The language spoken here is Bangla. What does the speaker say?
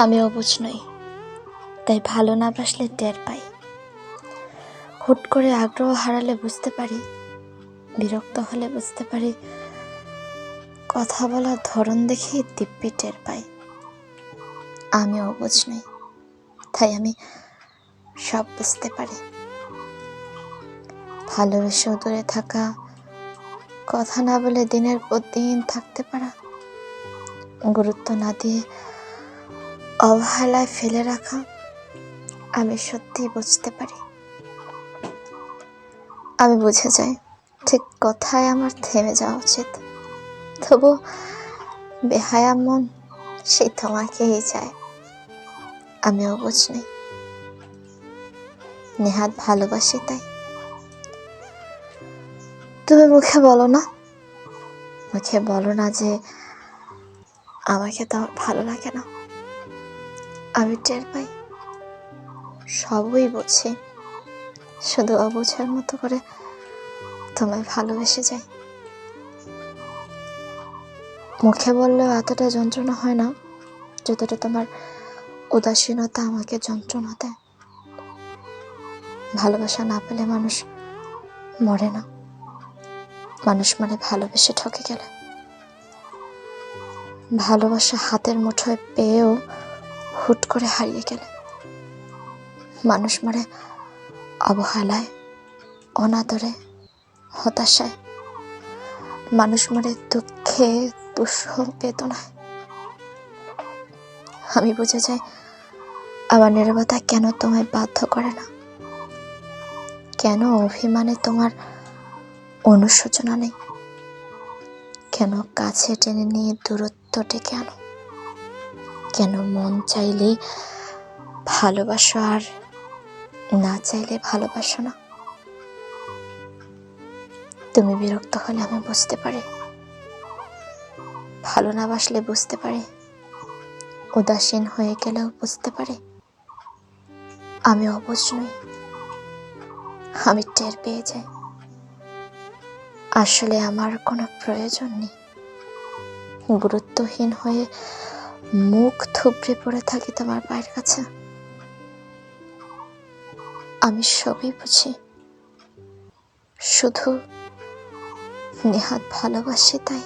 আমি অবুঝ নই, তাই ভালো না বাসলে টের পাই। হুট করে আগ্রহ হারালে বুঝতে পারি, বিরক্ত হলে বুঝতে পারি, কথা বলার ধরন দেখেই দিব্যি টের পাই। আমি অবুঝ নই, তাই আমি সব বুঝতে পারি। ভালোবেসেও দূরে থাকা, কথা না বলে দিনের পর দিন থাকতে পারা, গুরুত্ব না দিয়ে অবহেলায় ফেলে রাখা, আমি সত্যিই বুঝতে পারি। আমি বুঝে যাই ঠিক কোথায় আমার থেমে যাওয়া উচিত, তবু বেহায়া মন সেই তোমাকেই চায়। আমি অবুঝ নই, নেহাত ভালোবাসি তাই। তুমি মুখে বলো না যে আমাকে তোমার ভালো লাগে না। আমি টের পাই, সবই বুঝি, শুধু অবুঝার মতো করে তোমায় ভালোবেসে যাই। মুখে বললেও এতটা যন্ত্রণা হয় না যতটা তোমার উদাসীনতা আমাকে যন্ত্রণা দেয়। ভালোবাসা না পেলে মানুষ মরে না, মানুষ মানে ভালোবেসে ঠকে গেলে। ভালোবাসা হাতের মুঠোয় পেয়েও হুট করে হারিয়ে গেলে। মানুষ মরে অবহেলায়, অনাদরে, হতাশায়। মানুষ মরে দুঃখে, দুঃসহ বেদনায়। আমি বুঝে যাই আমার নীরবতা কেন তোমায় বাধ্য করে না, কেন অভিমানে তোমার অনুশোচনা নেই, কেন কাছে টেনে নিয়ে দূরত্ব ডেকে আনো, কেন মন চাইলেই ভালোবাসো আর না চাইলে ভালোবাসো না। তুমি বিরক্ত হলে আমি বুঝতে পারি, ভালো না বাসলে বুঝতে পারি, উদাসীন হয়ে গেলেও বুঝতে পারি। আমি অবুঝ নই, আমি টের পেয়ে যাই আসলে আমার কোনো প্রয়োজন নেই। গুরুত্বহীন হয়ে মুখ থুবড়ে পড়ে থাকি তোমার পায়ের কাছে। আমি সবই বুঝি, শুধু নেহাত ভালোবাসি তাই।